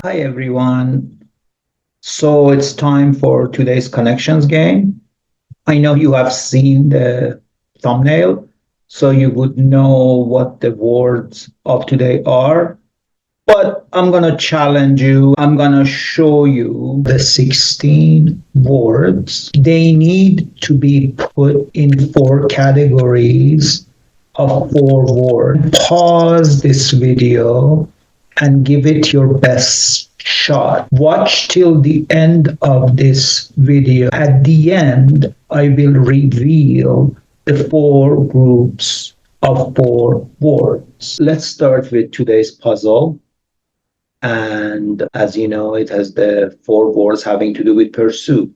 Hi everyone. So it's time for today's connections game. I know you have seen the thumbnail, so you would know what the words of today are. But I'm going to challenge you. I'm going to show you the 16 words. They need to be put in four categories of four words. Pause this video and give it your best shot. Watch till the end of this video. At the end, I will reveal the four groups of four words. Let's start with today's puzzle. And as you know, it has the four words having to do with pursuit.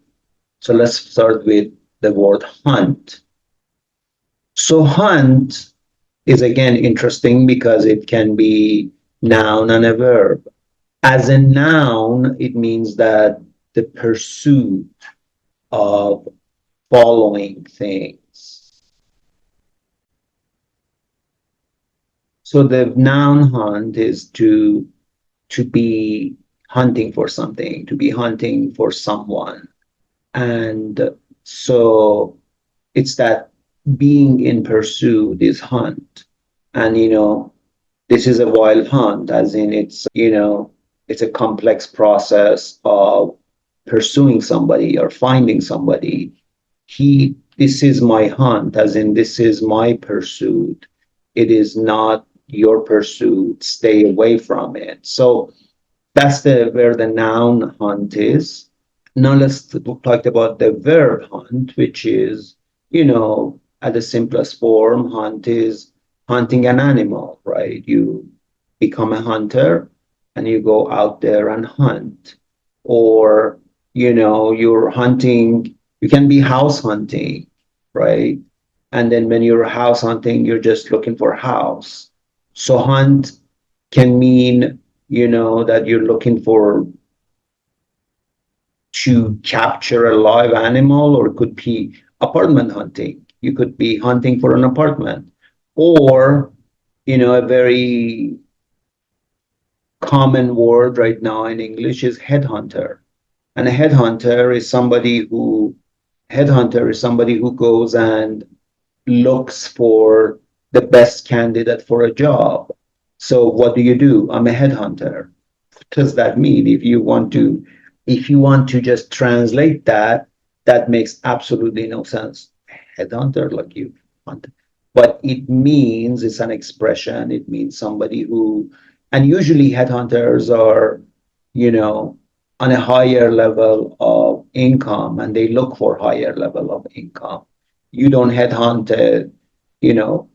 So let's start with the word hunt. So hunt is again interesting because it can be noun and a verb. As a noun, it means that the pursuit of following things. So the noun hunt is to be hunting for something, to be hunting for someone. And so it's that being in pursuit is hunt. And, this is a wild hunt, as in it's a complex process of pursuing somebody or finding somebody. This is my hunt, as in this is my pursuit. It is not your pursuit. Stay away from it. So that's where the noun hunt is. Now let's talk about the verb hunt, which is, at the simplest form, hunt is hunting an animal, right? You become a hunter and you go out there and hunt. Or, you're hunting, you can be house hunting, right? And then when you're house hunting, you're just looking for a house. So hunt can mean, that you're looking for to capture a live animal, or it could be apartment hunting. You could be hunting for an apartment. Or, a very common word right now in English is headhunter. And a headhunter is somebody who goes and looks for the best candidate for a job. So what do? I'm a headhunter. What does that mean? If you want to just translate that, that makes absolutely no sense. Headhunter, like you hunt. But it means it's an expression. It means somebody who, and usually headhunters are, you know, on a higher level of income and they look for higher level of income. You don't headhunt a,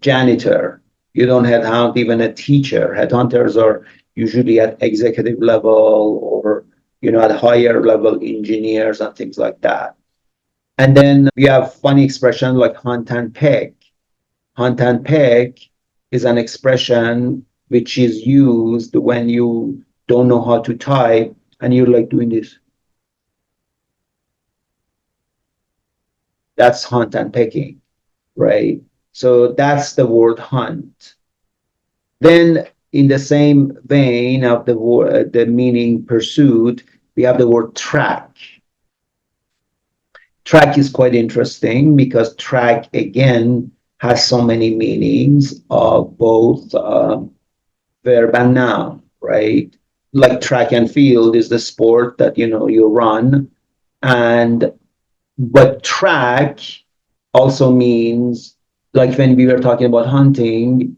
janitor. You don't headhunt even a teacher. Headhunters are usually at executive level or, at higher level engineers and things like that. And then we have funny expressions like hunt and peck. Hunt and peck is an expression which is used when you don't know how to type and you're like doing this. That's hunt and pecking, right? So that's the word hunt. Then, in the same vein of the word, the meaning pursuit, we have the word track. Track is quite interesting because track again has so many meanings of both verb and noun, right? Like track and field is the sport that you run, and but track also means, like when we were talking about hunting,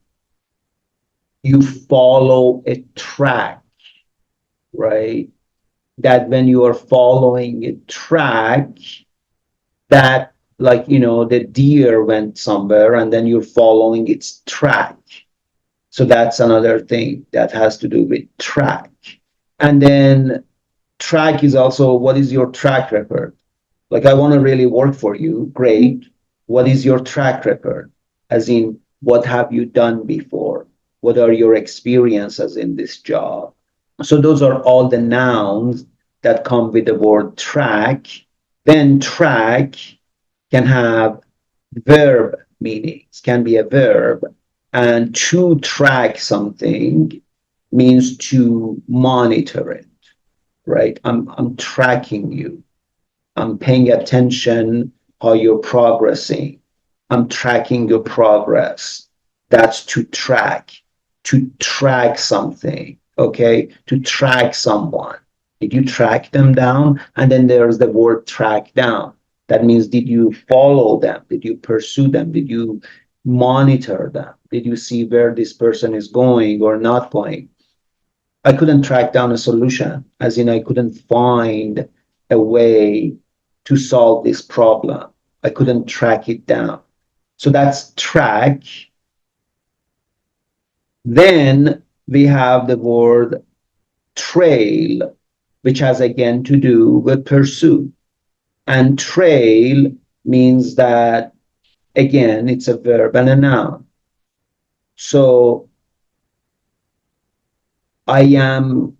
you follow a track, right? That when you are following a track, that like the deer went somewhere and then you're following its track. So that's another thing that has to do with track. And then track is also, what is your track record? Like, I want to really work for you. Great. What is your track record? As in, what have you done before? What are your experiences in this job? So those are all the nouns that come with the word track. Then track can have verb meanings, can be a verb. And to track something means to monitor it, right? I'm tracking you. I'm paying attention how you're progressing. I'm tracking your progress. That's to track something, okay? To track someone. Did you track them down? And then there's the word track down. That means, did you follow them? Did you pursue them? Did you monitor them? Did you see where this person is going or not going? I couldn't track down a solution, as in I couldn't find a way to solve this problem. I couldn't track it down. So that's track. Then we have the word trail, which has again to do with pursuit. And trail means that, again, it's a verb and a noun. So I am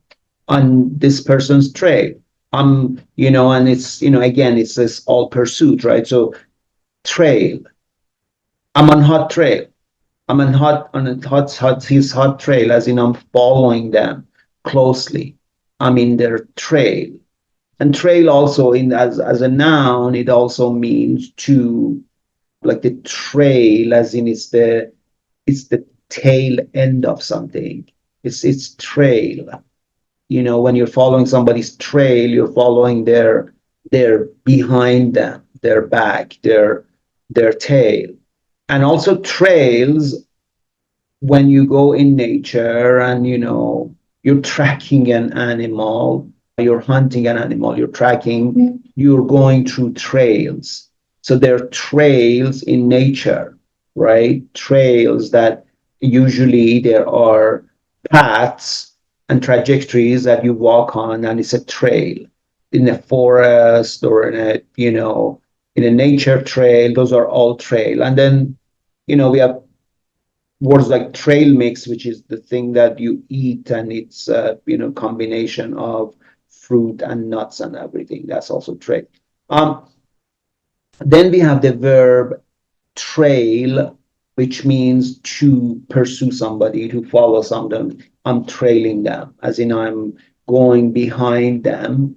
on this person's trail. And it's, again, it's this all pursuit, right? So trail. I'm on hot trail. I'm on a his hot trail, as in I'm following them closely. I'm in their trail. And trail also as a noun, it also means to, like the trail, as in it's the tail end of something. It's trail. When you're following somebody's trail, you're following their behind them, their back, their tail. And also trails, when you go in nature and you're tracking an animal, you're hunting an animal, you're tracking, you're going through trails. So there are trails in nature, right? Trails that usually there are paths and trajectories that you walk on, and it's a trail in a forest or in a nature trail. Those are all trail. And then we have words like trail mix, which is the thing that you eat, and it's combination of fruit and nuts and everything. That's also trail. Um, then we have the verb trail, which means to pursue somebody, to follow someone. I'm trailing them, as in I'm going behind them.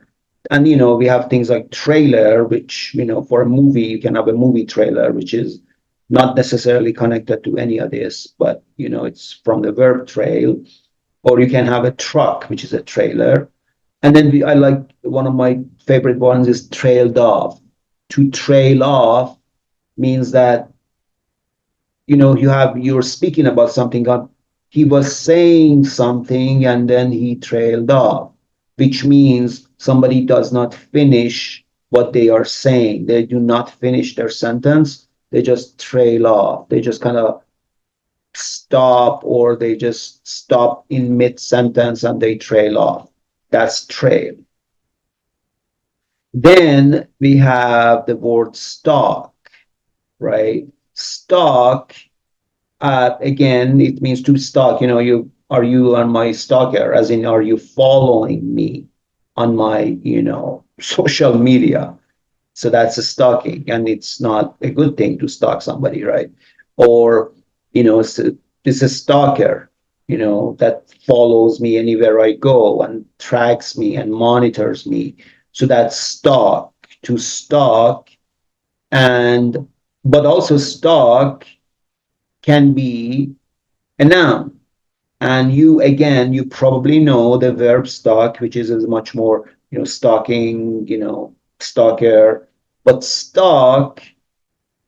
And we have things like trailer, which for a movie you can have a movie trailer, which is not necessarily connected to any of this, but it's from the verb trail. Or you can have a truck, which is a trailer. And then I like, one of my favorite ones is trailed off. To trail off means that you're speaking about something. He was saying something and then he trailed off, which means somebody does not finish what they are saying. They do not finish their sentence. They just trail off. They just kind of stop, or they just stop in mid sentence and they trail off. That's trail. Then we have the word stalk, right? Stalk, again, it means to stalk. Are you on my stalker? As in, are you following me on my, social media? So that's a stalking, and it's not a good thing to stalk somebody, right? Or, it's a stalker, that follows me anywhere I go and tracks me and monitors me. So that's stalk, to stalk. And but also stalk can be a noun. And you probably know the verb stalk, which is much more, stalking, stalker. But stalk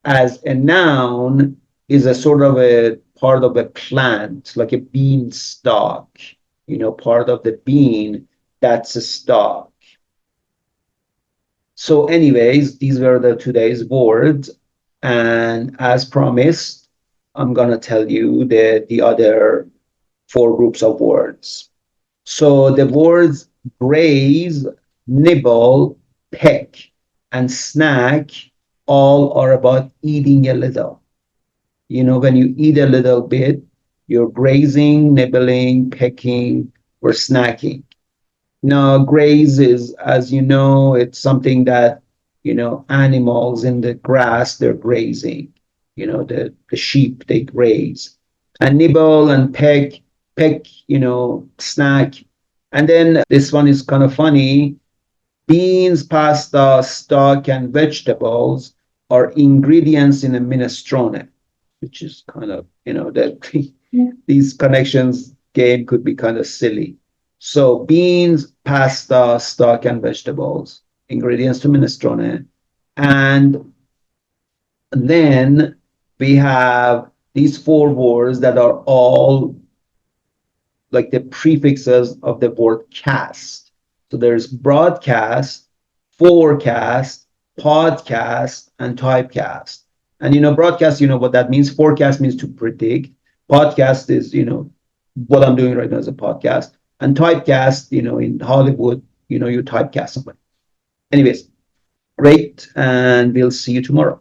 as a noun is a sort of a part of a plant, like a bean stalk, part of the bean, that's a stalk. So, anyways, these were the today's words. And as promised, I'm going to tell you the other four groups of words. So the words graze, nibble, peck, and snack all are about eating a little. When you eat a little bit, you're grazing, nibbling, pecking, or snacking. Now, graze is, as you know, it's something that, animals in the grass, they're grazing. The sheep, they graze. And nibble and peck, snack. And then this one is kind of funny. Beans, pasta, stock, and vegetables are ingredients in a minestrone, which is kind of, that these connections game could be kind of silly. So beans, pasta, stock, and vegetables, ingredients to minestrone. And then we have these four words that are all like the prefixes of the word cast. So there's broadcast, forecast, podcast, and typecast. And broadcast, what that means. Forecast means to predict. Podcast is, what I'm doing right now is a podcast. And typecast, in Hollywood, you typecast somebody. Anyways, great. And we'll see you tomorrow.